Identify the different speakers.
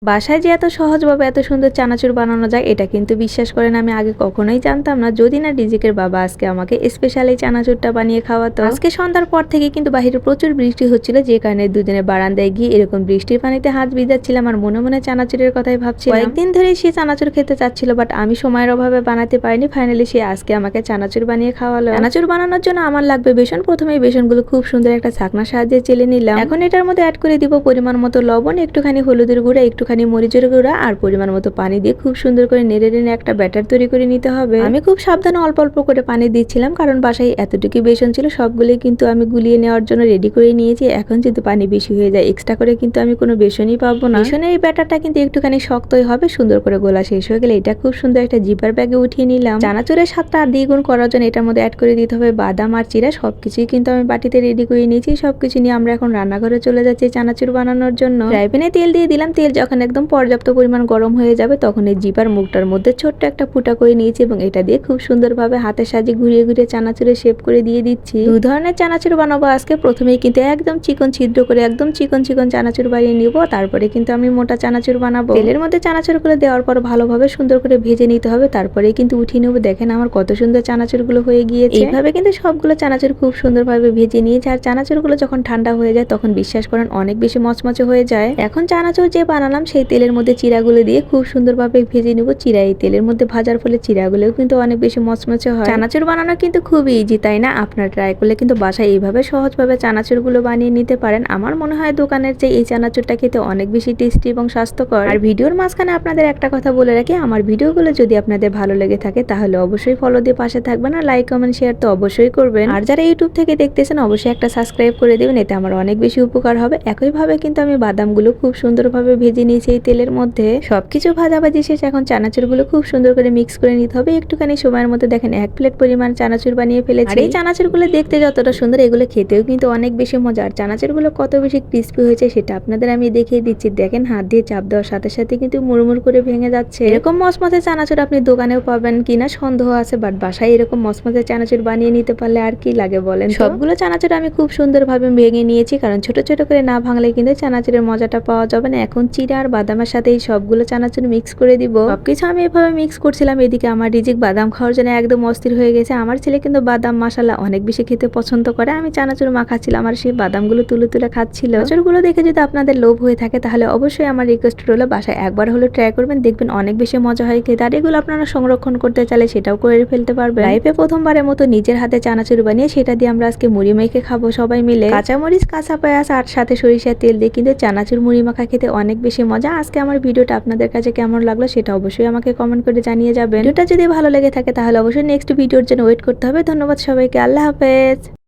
Speaker 1: বাসায় যে এত সহজভাবে এত সুন্দর চানাচুর বানানো যায় এটা কিন্তু বিশ্বাস করেন আমি আগে কখনোই জানতাম না, যদি না রিজিকের বাবা আজকে আমাকে স্পেশালি চানাচুরটা বানিয়ে খাওয়াতো। আজকে সন্ধ্যার পর থেকে কিন্তু বাইরে প্রচুর বৃষ্টি হচ্ছিল, যে কারণে দুদিনে বারান্দায় গিয়ে এরকম বৃষ্টির পানিতে হাত ভিজাচ্ছিলাম আর মনে মনে চানাচুরের কথাই ভাবছিলাম। কয়েকদিন ধরেই সে চানাচুর খেতে চাচ্ছিল, বাট আমি সময়ের অভাবে বানাতে পারিনি। ফাইনালি সে আজকে আমাকে চানাচুর বানিয়ে খাওয়ালো। চানাচুর বানানোর জন্য আমার লাগবে বেসন। প্রথমেই বেসনগুলো খুব সুন্দর একটা ছাকনার সাহায্যে চেলে নিলাম। এখন এটার মধ্যে অ্যাড করে দিব পরিমাণ মতো লবণ, একটুখানি হলুদের গুঁড়া, একটুখানি মরিচের গুঁড়া আর পরিমাণ মতো পানি দিয়ে খুব সুন্দর করে নেড়ে নেড়ে একটা ব্যাটার তৈরি করে নিতে হবে। আমি খুব সাবধানে অল্প অল্প করে পানি দিচ্ছিলাম, কারণ বাসায় এতটুকু বেসন ছিল, সবগুলোই কিন্তু আমি গুলিয়ে নেওয়ার জন্য রেডি করে নিয়েছি। এখন যদি পানি বেশি হয়ে যায় এক্সট্রা করে কিন্তু আমি কোনো বেসনই পাবো না। বেসনের এই ব্যাটারটা কিন্তু একটুখানি শক্তই হবে। সুন্দর করে গোলা শেষ হয়ে গেলে এটা খুব সুন্দর একটা জিপার ব্যাগে উঠিয়ে নিলাম। চানাচুরের স্বাদটা আর দ্বিগুণ করার জন্য এটার মধ্যে অ্যাড করে দিতে হবে বাদাম আর চিড়া। সবকিছুই কিন্তু আমি বাটিতে রেডি করে নিয়েছি। সবকিছু নিয়ে আমরা এখন রান্নাঘরে চলে যাচ্ছি চানাচুর বানানোর জন্য। ফ্রাই প্যানে তেল দিয়ে দিলাম। তেল যখন একদম পর্যাপ্ত পরিমাণ গরম হয়ে যাবে তখন এই জিপার মুখটার মধ্যে ছোট্ট একটা ফুটা করে নিয়েছি এবং এটা দিয়ে খুব সুন্দরভাবে হাতের সাহায্যে ঘুরিয়ে ঘুরিয়ে চানাচুরের শেপ করে দিয়ে দিচ্ছি। দুই ধরনের চানাচুর বানাবো আজকে। প্রথমেই কিন্তু একদম চিকন ছিদ্র করে একদম চিকন চিকন চানাচুর বানিয়ে নিব, তারপরে কিন্তু আমি মোটা চানাচুর বানাবো। তেলের মধ্যে চানাচুরগুলো দেওয়ার পর ভালোভাবে সুন্দর করে ভেজে নিতে হবে, তারপরে কিন্তু উঠিয়ে নেবো। দেখেন আমার কত সুন্দর চানাচুরগুলো হয়ে গিয়েছে। এইভাবে কিন্তু সবগুলো চানাচুর খুব সুন্দরভাবে ভেজে নিয়েছে। আর চানাচুরগুলো যখন ঠান্ডা হয়ে যায় তখন বিশ্বাস করেন অনেক বেশি মচমচে হয়ে যায়। এখন চানাচুর যে বানালাম সেই তেলের মধ্যে চিড়াগুলো দিয়ে খুব সুন্দরভাবে ভেজে নিব। চিড়া এই তেলের মধ্যে ভাজার ফলে চিড়াগুলোও কিন্তু অনেক বেশি মচমচে হয়। চানাচুর বানানো কিন্তু খুবই ইজি, তাই না? আপনারা ট্রাই করলে কিন্তু বাসায় এইভাবে সহজভাবে চানাচুরগুলো বানিয়ে নিতে পারেন। আমার মনে হয় দোকানের চেয়ে এই চানাচুরটা খেতে অনেক বেশি টেস্টি এবং স্বাস্থ্যকর। আর ভিডিওর মাঝখানে আপনাদের একটা কথা বলে রাখি, আমার ভিডিওগুলো যদি আপনাদের ভালো লেগে থাকে তাহলে অবশ্যই ফলো দিয়ে পাশে থাকবেন আর লাইক কমেন্ট শেয়ার তো অবশ্যই করবেন। আর যারা ইউটিউব থেকে দেখতেছেন অবশ্যই একটা সাবস্ক্রাইব করে দেবেন, এতে আমার অনেক বেশি উপকার হবে। একইভাবে কিন্তু আমি বাদামগুলো খুব সুন্দরভাবে ভেজে নিয়েছি এই তেলের মধ্যে। সবকিছু ভাজাভাজি শেষ, এখন চানাচুরগুলো খুব সুন্দর করে মিক্স করে নিতে হবে। একটুখানি সময়ের মধ্যে দেখেন 1 প্লেট পরিমাণ চানাচুর বানিয়ে ফেলেছি। আর এই চানাচুরগুলো দেখতে যতটা সুন্দর, এগুলো খেতেও কিন্তু অনেক বেশি মজা। আর চানাচুরগুলো কত বেশি ক্রিস্পি হয়েছে সেটা আপনাদের আমি দেখিয়ে দিচ্ছি। দেখেন হাত দিয়ে চাপ দেওয়ার সাথে সাথে কিন্তু মুড়মুড় করে ভেঙে যাচ্ছে। এরকম মচমচে চানাচুর আপনি দোকানেও পাবেন কিনা সন্দেহ আছে, বাট বাসায় এরকম মচমচে চানাচুর বানিয়ে নিতে পারলে আর কি লাগে বলেন। সবগুলো চানাচুর আমি খুব সুন্দরভাবে ভেঙে নিয়েছি, কারণ ছোট ছোট করে না ভাঙলে কিন্তু চানাচুরের মজাটা পাওয়া যাবে না। এখন চিড়া আর বাদামের সাথে এই সবগুলো চানাচুর মিক্স করে দিব। সবকিছু আমি এভাবে মিক্স করছিলাম। এদিকে আমার রিজিক বাদাম খাওয়ার জন্য একদম অস্থির হয়ে গেছে। আমার ছেলে কিন্তু বাদাম মাশাআল্লাহ অনেক বেশি খেতে পছন্দ করে। আমি চানাচুর মাখাচ্ছিলাম আর সেই বাদামগুলো তুলে তুলে খাচ্ছিল। চানাচুরগুলো দেখে যদি আপনাদের লোভ হয়ে থাকে তাহলে অবশ্যই আমার রিকোয়েস্ট রইল বাসায় একবার হলো ট্রাই করবেন, দেখবেন অনেক বেশি মজা হয় খেতে। আর এগুলো আপনারা সংরক্ষণ করতে চাইলে সেটাও করে ফেলতে পারবেন। লাইফে প্রথমবারের মতো নিজের হাতে চানাচুর বানিয়ে সেটা দিয়ে আমরা আজকে মুড়ি মেখে খাবো সবাই মিলে। কাঁচামরিচ, কাঁচা পেঁয়াজ আর সাথে সরিষার তেল দিয়ে কিন্তু চানাচুর মুড়ি মাখা খেতে অনেক বেশি মজা। আজকে আমার ভিডিওটা আপনাদের কাছে কেমন লাগলো সেটা অবশ্যই আমাকে কমেন্ট করে জানিয়ে যাবেন। ভিডিওটা যদি ভালো লেগে থাকে তাহলে অবশ্যই নেক্সট ভিডিওর জন্য ওয়েট করতে হবে। ধন্যবাদ সবাইকে, আল্লাহ হাফেজ।